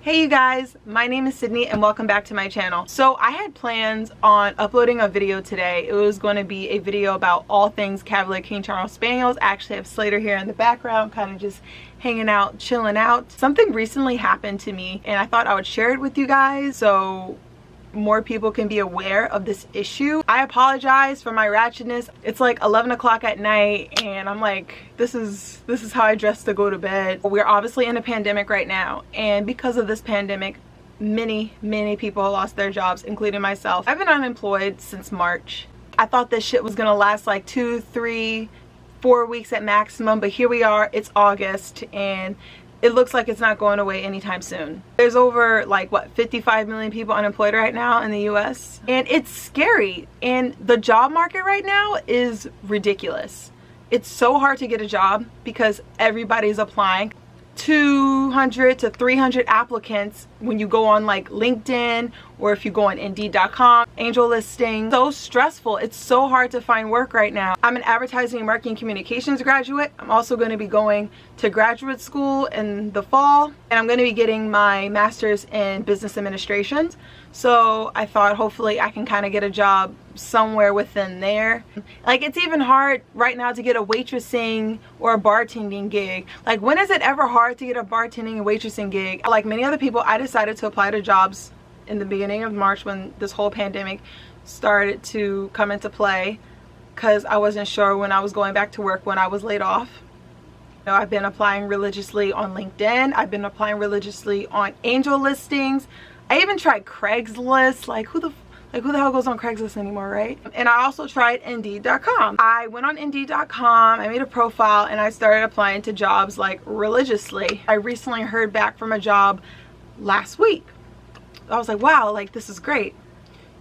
Hey you guys, my name is Sydney and welcome back to my channel. So I had plans on uploading a video today. It was going to be a video about all things Cavalier King Charles Spaniels. I actually have Slater here in the background, kind of just hanging out, chilling out. Something recently happened to me and I thought I would share it with you guys so more people can be aware of this issue. I apologize for my ratchetness. It's like 11 o'clock at night and I'm like, this is how I dress to go to bed. We're obviously in a pandemic right now, and because of this pandemic, many people lost their jobs, including myself. I've been unemployed since March. I thought this shit was gonna last like 2, 3, 4 weeks at maximum, but here we are, it's August and it looks like it's not going away anytime soon. There's over like what, 55 million people unemployed right now in the US, and it's scary. And the job market right now is ridiculous. It's so hard to get a job because everybody's applying. 200 to 300 applicants when you go on like LinkedIn, or if you go on Indeed.com, angel listing. So stressful. It's so hard to find work right now. I'm an advertising and marketing communications graduate. I'm also going to be going to graduate school in the fall, and I'm going to be getting my master's in business administration. So I thought hopefully I can kind of get a job somewhere within there. Like, it's even hard right now to get a waitressing or a bartending gig. Like, when is it ever hard to get a bartending and waitressing gig? Like many other people, I decided to apply to jobs in the beginning of March when this whole pandemic started to come into play, because I wasn't sure when I was going back to work when I was laid off. You know, I've been applying religiously on LinkedIn. I've been applying religiously on angel listings. I even tried Craigslist. Like who the hell goes on Craigslist anymore, right? And I also tried Indeed.com. I went on Indeed.com, I made a profile, and I started applying to jobs like religiously. I recently heard back from a job last week. I was like, wow, like this is great.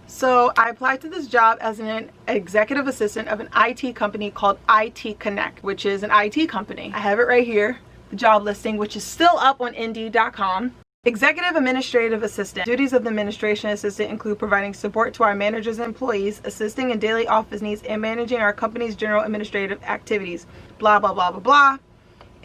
So I applied to this job as an executive assistant of an IT company called IT Connect, which is an IT company. I have it right here, the job listing, which is still up on Indeed.com. Executive Administrative Assistant. Duties of the Administration Assistant include providing support to our managers and employees, assisting in daily office needs, and managing our company's general administrative activities. Blah, blah, blah, blah, blah.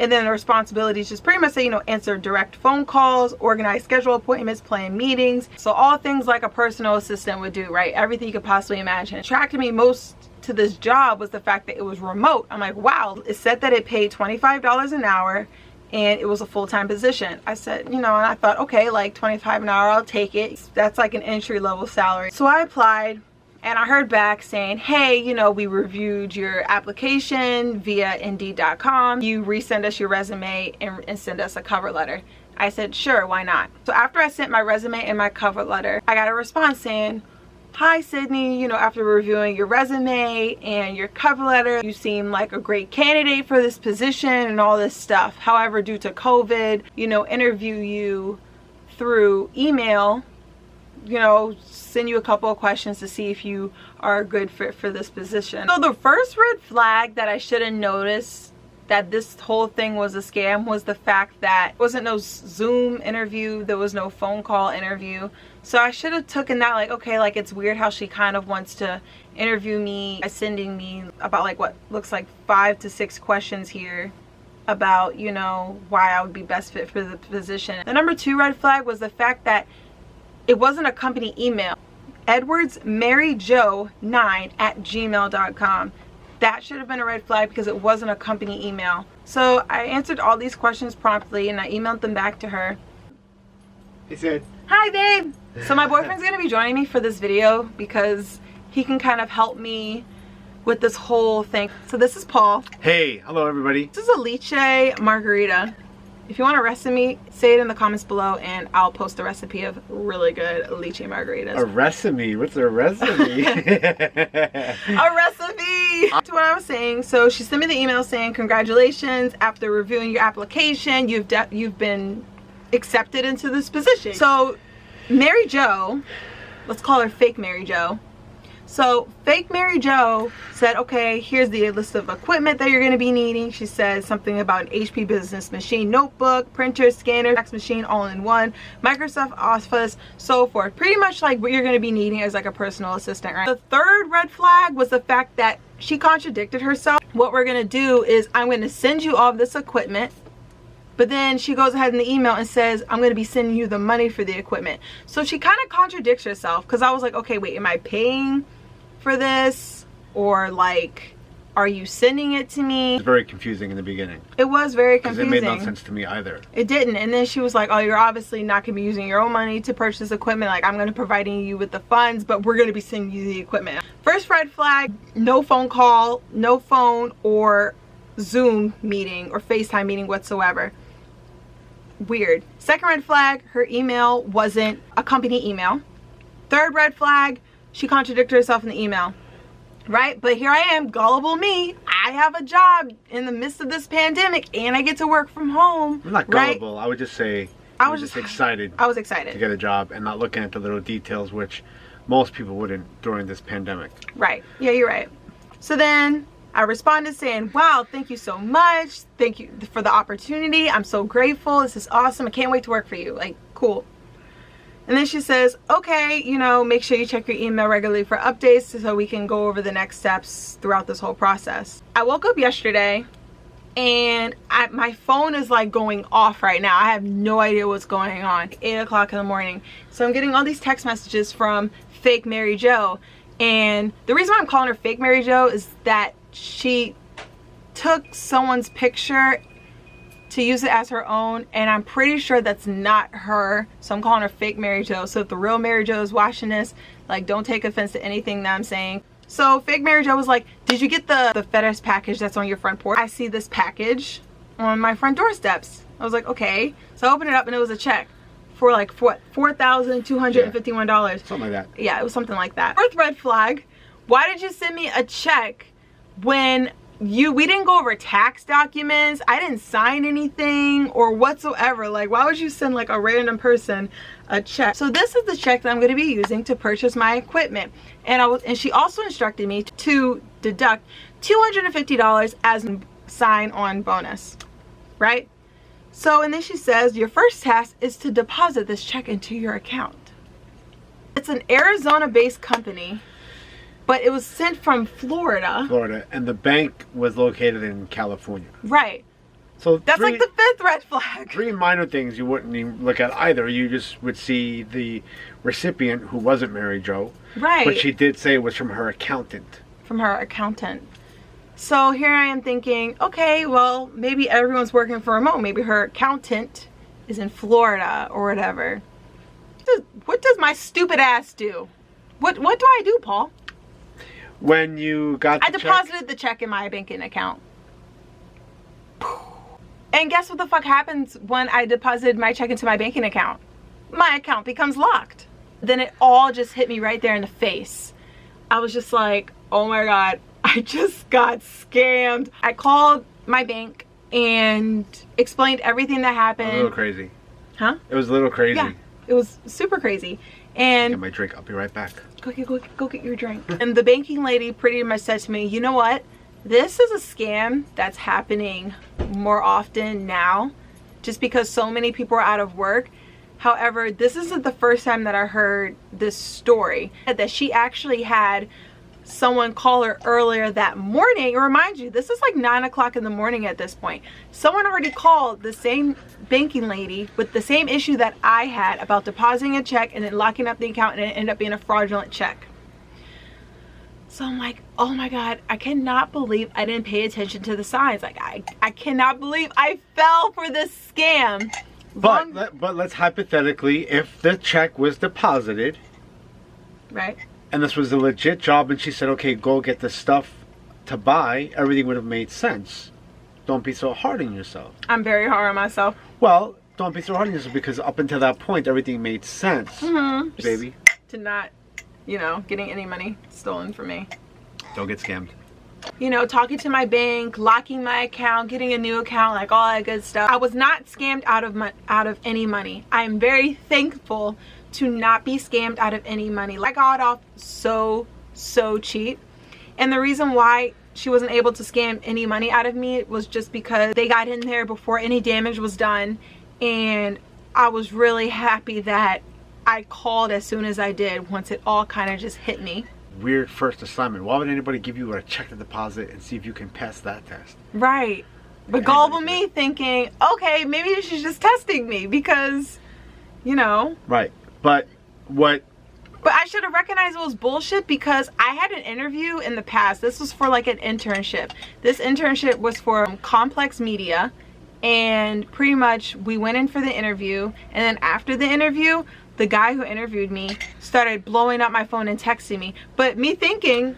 And then the responsibilities just pretty much say, you know, answer direct phone calls, organize schedule appointments, plan meetings. So all things like a personal assistant would do, right? Everything you could possibly imagine. Attracted me most to this job was the fact that it was remote. I'm like, wow. It said that it paid $25 an hour. And it was a full-time position. I said, you know, and I thought, okay, like 25 an hour, I'll take it. That's like an entry-level salary. So I applied and I heard back saying, hey, you know, we reviewed your application via Indeed.com. You resend us your resume and send us a cover letter. I said, sure, why not? So after I sent my resume and my cover letter, I got a response saying, hi Sydney, you know, after reviewing your resume and your cover letter, you seem like a great candidate for this position and all this stuff. However, due to COVID, you know, interview you through email, you know, send you a couple of questions to see if you are a good fit for this position. So the first red flag that I should have noticed that this whole thing was a scam was the fact that there wasn't no Zoom interview, there was no phone call interview. So I should have taken that like, okay, like it's weird how she kind of wants to interview me by sending me about like what looks like 5 to 6 questions here about, you know, why I would be best fit for the position. The number 2 red flag was the fact that it wasn't a company email. edwardsmaryjo9@gmail.com. That should have been a red flag because it wasn't a company email. So I answered all these questions promptly and I emailed them back to her. He said, hi babe. So my boyfriend's gonna be joining me for this video because he can kind of help me with this whole thing. So this is Paul. hey, hello everybody. This is a lychee margarita. If you want a recipe, say it in the comments below and I'll post a recipe of really good lychee margaritas. A recipe? What's a recipe? A recipe! To what I was saying, so she sent me the email saying, congratulations, after reviewing your application, you've been accepted into this position. So Mary Jo, let's call her fake Mary Jo. So fake Mary Jo said, okay, here's the list of equipment that you're going to be needing. She said something about an HP business machine, notebook, printer, scanner, fax machine, all in one, Microsoft Office, so forth. Pretty much like what you're going to be needing as like a personal assistant, right? The third red flag was the fact that she contradicted herself. What we're going to do is I'm going to send you all of this equipment But then she goes ahead in the email and says, I'm going to be sending you the money for the equipment. So she kind of contradicts herself, because I was like, okay, wait, am I paying for this? Or like, are you sending it to me? It's very confusing in the beginning. It was very confusing. Because it made no sense to me either. It didn't. And then she was like, oh, you're obviously not going to be using your own money to purchase equipment. Like, I'm going to be providing you with the funds, but we're going to be sending you the equipment. First red flag, no phone call, no phone or Zoom meeting or FaceTime meeting whatsoever. Weird. Second red flag, her email wasn't a company email. Third red flag, she contradicted herself in the email. Right? But here I am, gullible me. I have a job in the midst of this pandemic and I get to work from home. I'm not gullible. Right? I would just say I was just excited. I was excited to get a job and not looking at the little details, which most people wouldn't during this pandemic. Right. Yeah, you're right. So then I responded saying, wow, thank you so much. Thank you for the opportunity. I'm so grateful. This is awesome. I can't wait to work for you. Like, cool. And then she says, okay, you know, make sure you check your email regularly for updates so we can go over the next steps throughout this whole process. I woke up yesterday and my phone is like going off right now. I have no idea what's going on. 8 o'clock in the morning. So I'm getting all these text messages from fake Mary Jo. And the reason why I'm calling her fake Mary Jo is that she took someone's picture to use it as her own, and I'm pretty sure that's not her, so I'm calling her fake Mary Jo. So if the real Mary Jo is watching this, like, don't take offense to anything that I'm saying. So fake Mary Jo was like, did you get the FedEx package that's on your front porch? I see this package on my front doorsteps. I was like, okay. So I opened it up and it was a check for like $4,251. Something like that. Yeah, it was something like that. Fourth red flag, why did you send me a check when we didn't go over tax documents? I didn't sign anything or whatsoever. Like, why would you send like a random person a check? So this is the check that I'm going to be using to purchase my equipment. And she also instructed me to deduct $250 as a sign-on bonus, right? So, and then she says, your first task is to deposit this check into your account. It's an Arizona-based company, but it was sent from Florida. And the bank was located in California. Right. So that's like the fifth red flag. Three minor things you wouldn't even look at either. You just would see the recipient, who wasn't Mary Jo. Right. But she did say it was from her accountant. From her accountant. So here I am thinking, okay, well, maybe everyone's working for remote. Maybe her accountant is in Florida or whatever. What does my stupid ass do? What do I do, Paul? When you got I deposited the check in my banking account. And guess what the fuck happens when I deposited my check into my banking account? My account becomes locked. Then it all just hit me right there in the face. I was just like, oh my God, I just got scammed. I called my bank and explained everything that happened. A little crazy. Huh? It was a little crazy. Yeah, it was super crazy. And get my drink. I'll be right back. Go get your drink. And the banking lady pretty much said to me, you know what? This is a scam that's happening more often now, just because so many people are out of work. However, this isn't the first time that I heard this story, that she actually had someone call her earlier that morning. And remind you, this is like 9 o'clock in the morning at this point. Someone already called the same banking lady with the same issue that I had about depositing a check and then locking up the account, and it ended up being a fraudulent check. So I'm like, oh my God, I cannot believe I didn't pay attention to the signs. Like, I cannot believe I fell for this scam. But let's hypothetically, if the check was deposited, right, and this was a legit job, and she said, okay, go get the stuff to buy, everything would have made sense. Don't be so hard on yourself. I'm very hard on myself. Well, don't be so hard on yourself, because up until that point, everything made sense, baby. To not, you know, getting any money stolen from me. Don't get scammed. You know, talking to my bank, locking my account, getting a new account, like all that good stuff. I was not scammed out of any money. I am very thankful to not be scammed out of any money. I got off so cheap. And the reason why she wasn't able to scam any money out of me was just because they got in there before any damage was done. And I was really happy that I called as soon as I did, once it all kind of just hit me. Weird first assignment. Why would anybody give you a check to deposit and see if you can pass that test? Right. But gullible me thinking, okay, maybe she's just testing me because, you know. Right. But I should have recognized it was bullshit because I had an interview in the past. This was for like an internship. This internship was for Complex Media. And pretty much we went in for the interview. And then after the interview, the guy who interviewed me started blowing up my phone and texting me. But me thinking,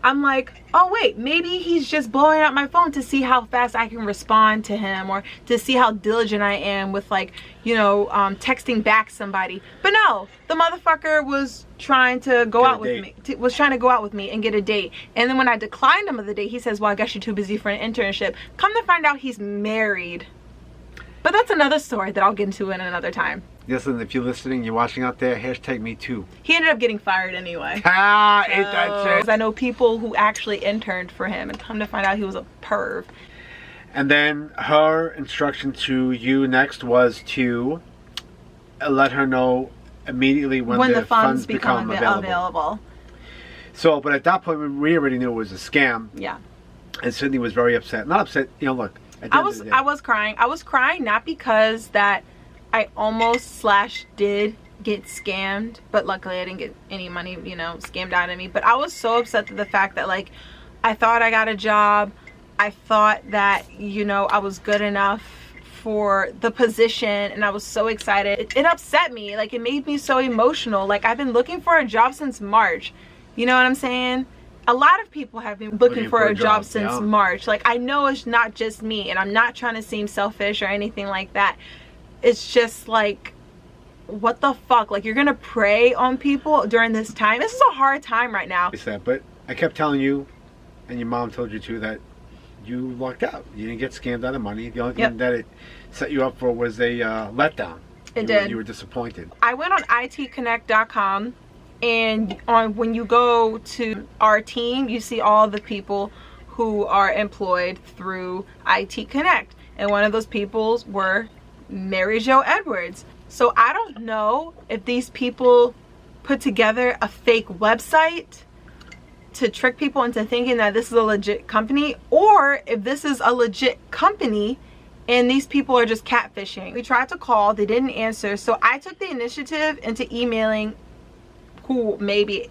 I'm like, oh wait, maybe he's just blowing up my phone to see how fast I can respond to him or to see how diligent I am with, like, you know, texting back somebody. But no, the motherfucker was trying to go out with me, was trying to go out with me and get a date. And then when I declined him of the date, he says, well, I guess you're too busy for an internship. Come to find out he's married. But that's another story that I'll get into in another time. Listen, if you're listening, you're watching out there, hashtag me too. He ended up getting fired anyway. Ain't that shit? I know people who actually interned for him and come to find out he was a perv. And then her instruction to you next was to let her know immediately when the funds become available. So, but at that point, we already knew it was a scam. Yeah. And Sydney was very upset. Not upset, you know, look. I was crying. I was crying not because that I almost / did get scammed, but luckily I didn't get any money, you know, scammed out of me. But I was so upset at the fact that, like, I thought I got a job. I thought that, you know, I was good enough for the position, and I was so excited. It upset me. Like, it made me so emotional. Like, I've been looking for a job since March. You know what I'm saying? A lot of people have been looking for a job since March. Like, I know it's not just me, and I'm not trying to seem selfish or anything like that. It's just like, what the fuck? Like, you're gonna prey on people during this time? This is a hard time right now. But I kept telling you, and your mom told you too, that you lucked out. You didn't get scammed out of money. The only thing that it set you up for was a letdown. It did. You were disappointed. I went on itconnect.com, and when you go to our team, you see all the people who are employed through IT Connect. And one of those people were Mary Jo Edwards. So I don't know if these people put together a fake website to trick people into thinking that this is a legit company, or if this is a legit company and these people are just catfishing. We tried to call, they didn't answer, so I took the initiative into emailing who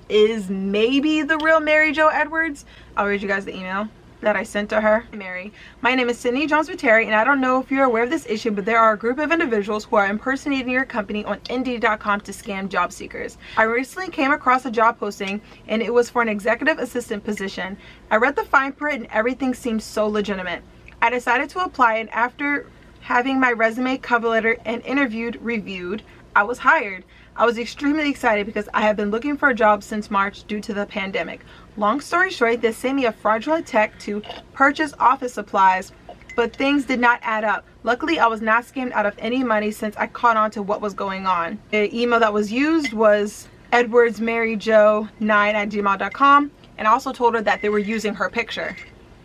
is maybe the real Mary Jo Edwards. I'll read you guys the email that I sent to her. Mary, my name is Sydney Jones-Viteri, and I don't know if you're aware of this issue, but there are a group of individuals who are impersonating your company on Indeed.com to scam job seekers. I recently came across a job posting, and it was for an executive assistant position. I read the fine print, and everything seemed so legitimate. I decided to apply, and after having my resume, cover letter, and interview reviewed, I was hired. I was extremely excited because I have been looking for a job since March due to the pandemic. Long story short, they sent me a fraudulent text to purchase office supplies, but things did not add up. Luckily, I was not scammed out of any money since I caught on to what was going on. The email that was used was edwardsmaryjo9@gmail.com, and I also told her that they were using her picture.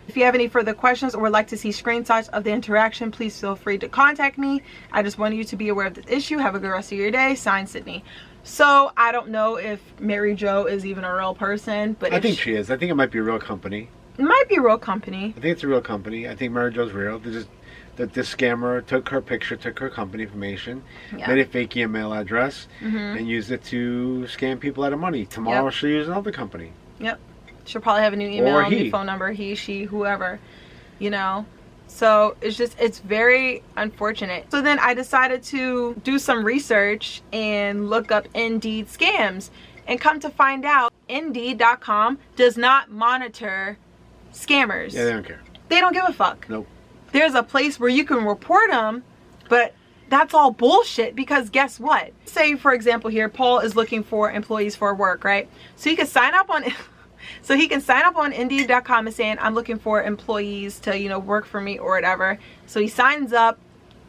If you have any further questions or would like to see screenshots of the interaction, please feel free to contact me. I just wanted you to be aware of this issue. Have a good rest of your day. Signed, Sydney. So I don't know if Mary Jo is even a real person, but I think she is. I think it might be a real company. It might be a real company. I think it's a real company. I think Mary Jo's real. This scammer took her picture, took her company information, made a fake email address, and used it to scam people out of money. Tomorrow she'll use another company. Yep. She'll probably have a new email, new phone number, he, she, whoever, you know. So it's very unfortunate. So then I decided to do some research and look up Indeed scams, and come to find out Indeed.com does not monitor scammers. Yeah, they don't care. They don't give a fuck. Nope. There's a place where you can report them, but that's all bullshit, because guess what? Say, for example, here, Paul is looking for employees for work, right? So he can sign up on Indeed.com and saying, I'm looking for employees to, you know, work for me or whatever. So he signs up,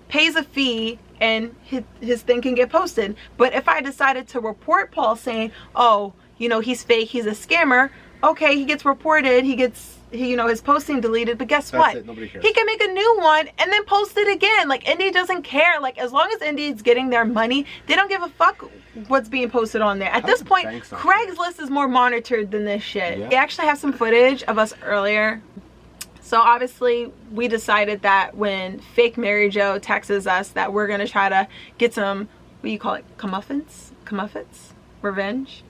pays a fee, and his thing can get posted. But if I decided to report Paul saying, oh, you know, he's fake, he's a scammer, okay, he gets reported, you know, his posting deleted, but guess what? Nobody cares. He can make a new one and then post it again. Like, Indeed doesn't care. Like, as long as Indeed's getting their money, they don't give a fuck what's being posted on there. At this point, Craigslist is more monitored than this shit. Yeah. We actually have some footage of us earlier So obviously we decided that when fake Mary Jo texts us that we're gonna try to get some, what do you call it, comeuppance? Revenge?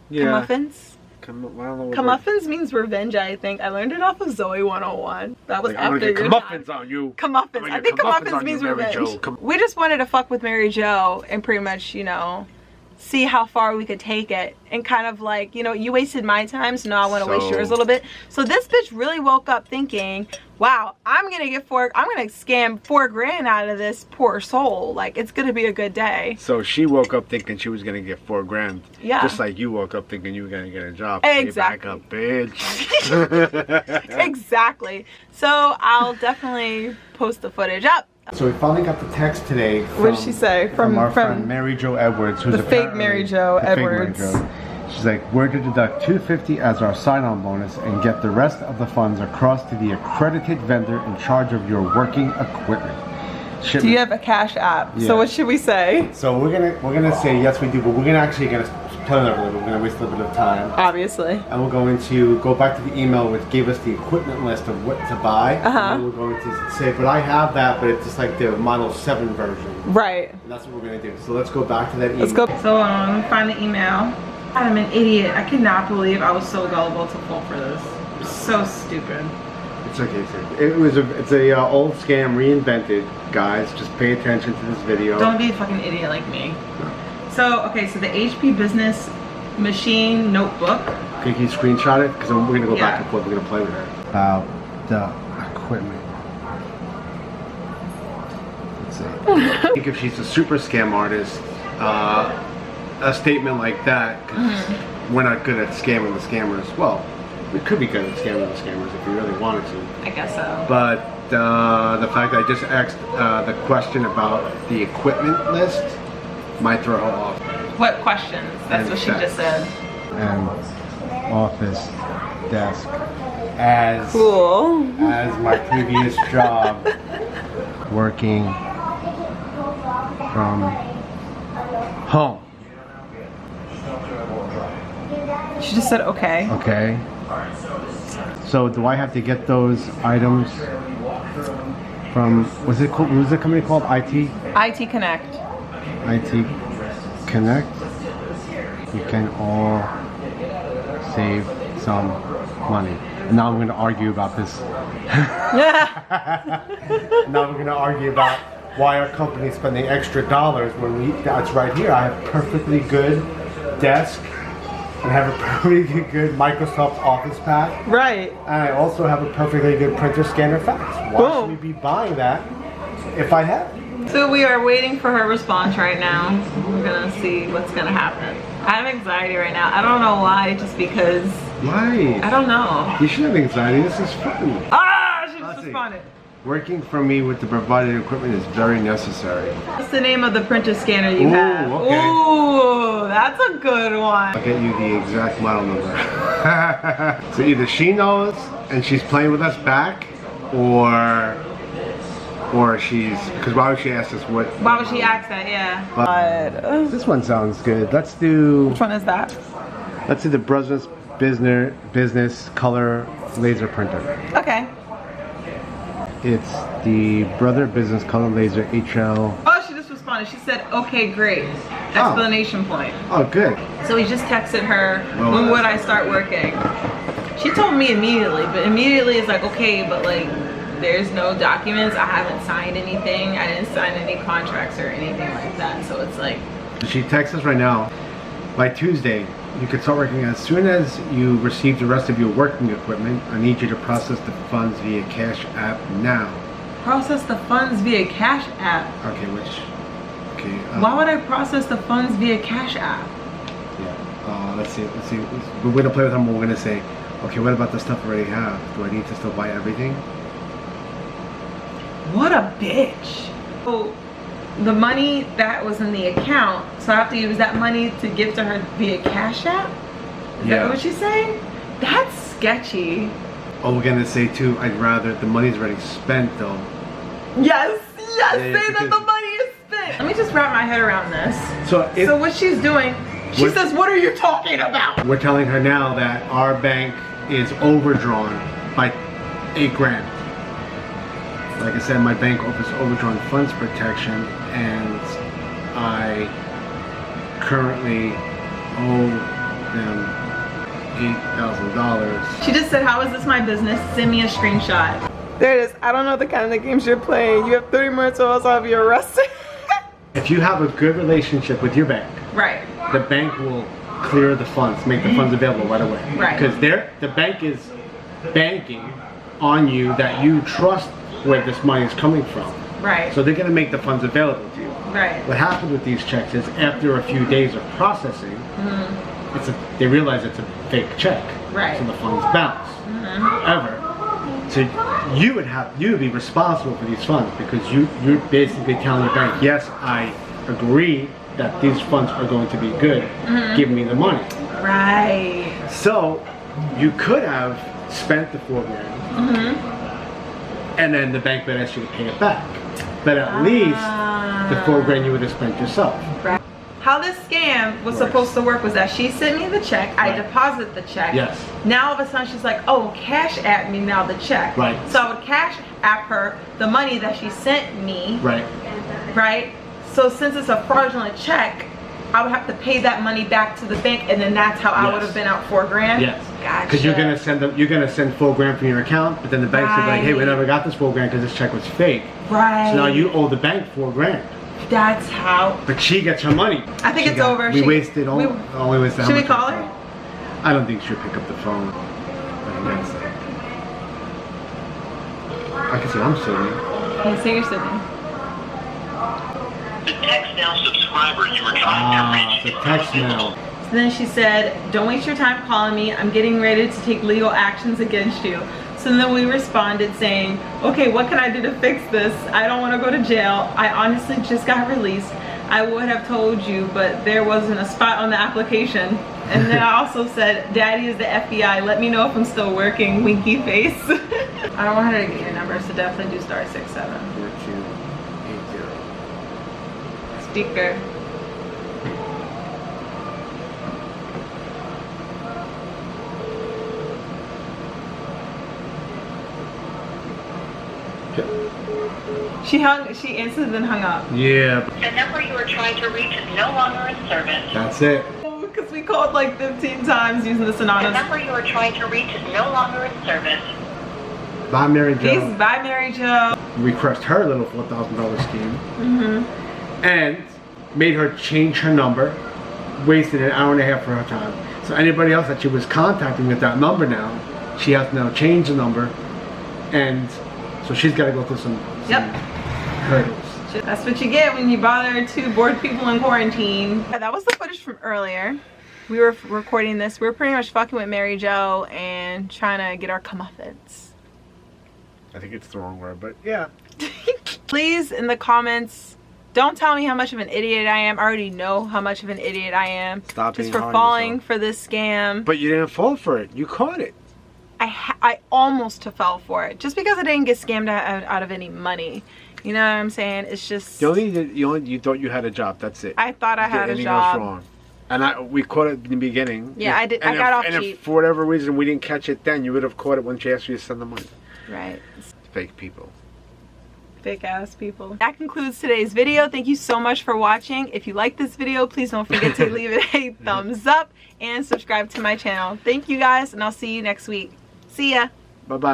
Yeah. Comeuppance? Comeuppance means revenge, I think. I learned it off of Zoe 101. That was after your comeuppance on you. Comeuppance. I think comeuppance means revenge. We just wanted to fuck with Mary Jo and pretty much, you know, see how far we could take it, and kind of like, you know, you wasted my time, so now I want to waste yours a little bit. So this bitch really woke up thinking, wow, I'm gonna scam $4 out of this poor soul. Like, it's gonna be a good day. So she woke up thinking she was gonna get $4. Yeah. Just like you woke up thinking you were gonna get a job. Exactly. Back up, bitch. Exactly. So I'll definitely post the footage up. So we finally got the text today. What did she say? From our friend Mary Jo Edwards, who's the fake Mary Jo Edwards. She's like, we're to deduct $250 as our sign-on bonus and get the rest of the funds across to the accredited vendor in charge of your working equipment. Do you have a Cash App? Yeah. So what should we say? So we're gonna say yes we do, but we're gonna plan it a little bit. We're gonna waste a little bit of time. Obviously. And we're going to go back to the email which gave us the equipment list of what to buy. And we're going to say, but I have that, but it's just like the Model 7 version. Right. And that's what we're gonna do. So let's go back to that email. Let's go. So let me find the email. I'm an idiot. I cannot believe I was so gullible to fall for this. So stupid. It's okay, sir. It's a old scam reinvented, guys. Just pay attention to this video. Don't be a fucking idiot like me. No. So, okay, so the HP Business Machine Notebook. Okay, can you screenshot it? Because we're gonna go back and forth. We're gonna play with it. About the equipment. Let's see. I think if she's a super scam artist, a statement like that, because we're not good at scamming the scammers. Well, we could be good at scamming the scammers if we really wanted to. I guess so. But the fact that I just asked the question about the equipment list might throw her off. What questions? That's what she just said. And office desk as cool as my previous job, working from home. She just said okay. Okay. So do I have to get those items from, was it the company called IT? IT Connect. IT Connect. You can all save some money. Now I'm going to argue about this. Now we're going to argue about why our company is spending extra dollars when that's right here. I have perfectly good desk. I have a perfectly good Microsoft Office pack. Right. And I also have a perfectly good printer scanner fax. Why should we be buying that if I have it? So we are waiting for her response right now. We're gonna see what's gonna happen. I have anxiety right now. I don't know why, just because. Why? I don't know. You should have anxiety. This is fun. Ah! She just responded. Working for me with the provided equipment is very necessary. What's the name of the printer scanner you have? Okay. Ooh, that's a good one. I'll get you the exact model number. So either she knows and she's playing with us back, or she's, because why would she ask us what? Why would she ask that? Yeah. But this one sounds good. Let's do. Which one is that? Let's do the Brothers Business Color Laser Printer. Okay. It's the Brother Business Color Laser HL. Oh, she just responded. She said, okay, great. Explanation point. Oh, good. So we just texted her, when would I start working? She told me immediately, but immediately is like, okay, but like, there's no documents. I haven't signed anything. I didn't sign any contracts or anything like that. So it's like. She texts us right now. By Tuesday, you could start working as soon as you receive the rest of your working equipment. I need you to process the funds via Cash App now. Process the funds via Cash App? Okay, okay. Why would I process the funds via Cash App? Yeah, let's see. We're going to play with them. We're going to say, okay, what about the stuff I already have? Do I need to still buy everything? What a bitch. So the money that was in the account, so I have to use that money to give to her via Cash App? Is that what she's saying? That's sketchy. Oh, we're gonna say too, I'd rather, the money's already spent though. Yes, say that the money is spent. Let me just wrap my head around this. So what she's doing, she says, what are you talking about? We're telling her now that our bank is overdrawn by $8 grand. Like I said, my bank offers overdrawn funds protection, and I currently owe them $8,000. She just said, how is this my business? Send me a screenshot. There it is. I don't know the kind of games you're playing. You have 30 minutes or else I'll be arrested. If you have a good relationship with your bank, right, the bank will clear the funds, make the funds available right away. Right. Because the bank is banking on you that you trust where this money is coming from. Right. So they're going to make the funds available to you. Right. What happens with these checks is after a few days of processing, they realize it's a fake check. Right. So the funds bounce. However, so you would be responsible for these funds, because you're basically telling your bank, yes, I agree that these funds are going to be good. Give me the money. Right. So you could have spent the $4 grand, and then the bank would ask you to pay it back. But at least the $4 grand you would have spent yourself. Right. How this scam was supposed to work was that she sent me the check, I deposit the check. Yes. Now all of a sudden she's like, oh, cash app me now the check. Right. So I would cash app her the money that she sent me. Right. Right. So since it's a fraudulent check, I would have to pay that money back to the bank, and then that's how I would have been out $4 grand. Yes. Gotcha. Because you're gonna send $4 grand from your account, but then the bank's gonna be like, hey, we never got this $4 grand because this check was fake. Right. So now you owe the bank $4 grand. That's how. But she gets her money. I think it's over. We wasted all. Only wasted. Should we call her? I don't think she'll pick up the phone. I can say I'm Sydney. Hey, say you're Sydney. The text now subscriber you were trying to reach. The text now. So then she said, don't waste your time calling me. I'm getting ready to take legal actions against you. So then we responded saying, okay, what can I do to fix this? I don't want to go to jail. I honestly just got released. I would have told you, but there wasn't a spot on the application. And then I also said, Daddy is the FBI. Let me know if I'm still working. Winky face. I don't want her to get your number, so definitely do *67. 4280. Sticker. She answered and then hung up. Yeah. The number you are trying to reach is no longer in service. That's it. Because we called like 15 times using the synonymous. The number you are trying to reach is no longer in service. Bye, Mary Jo. Peace. Bye, Mary Jo. We crushed her little $4,000 scheme. And made her change her number. Wasted an hour and a half for her time. So anybody else that she was contacting with that number now, she has to now change the number. And so she's got to go through some hurdles. That's what you get when you bother two bored people in quarantine. That was the footage from earlier. We were recording this. We were pretty much fucking with Mary Jo and trying to get our comeuppance. I think it's the wrong word, but yeah. Please, in the comments, don't tell me how much of an idiot I am. I already know how much of an idiot I am. Stop just being for hard on falling yourself. for this scam. But you didn't fall for it. You caught it. I almost fell for it. Just because I didn't get scammed out of any money. You know what I'm saying? It's just... You thought you had a job. That's it. I thought I had a Anything job. else wrong. And we caught it in the beginning. Yeah, I did. I got off cheap. And if for whatever reason we didn't catch it then, you would have caught it when she asked you to send the money. Right. Fake people. Fake ass people. That concludes today's video. Thank you so much for watching. If you like this video, please don't forget to leave it a thumbs up and subscribe to my channel. Thank you guys, and I'll see you next week. See ya. Bye-bye.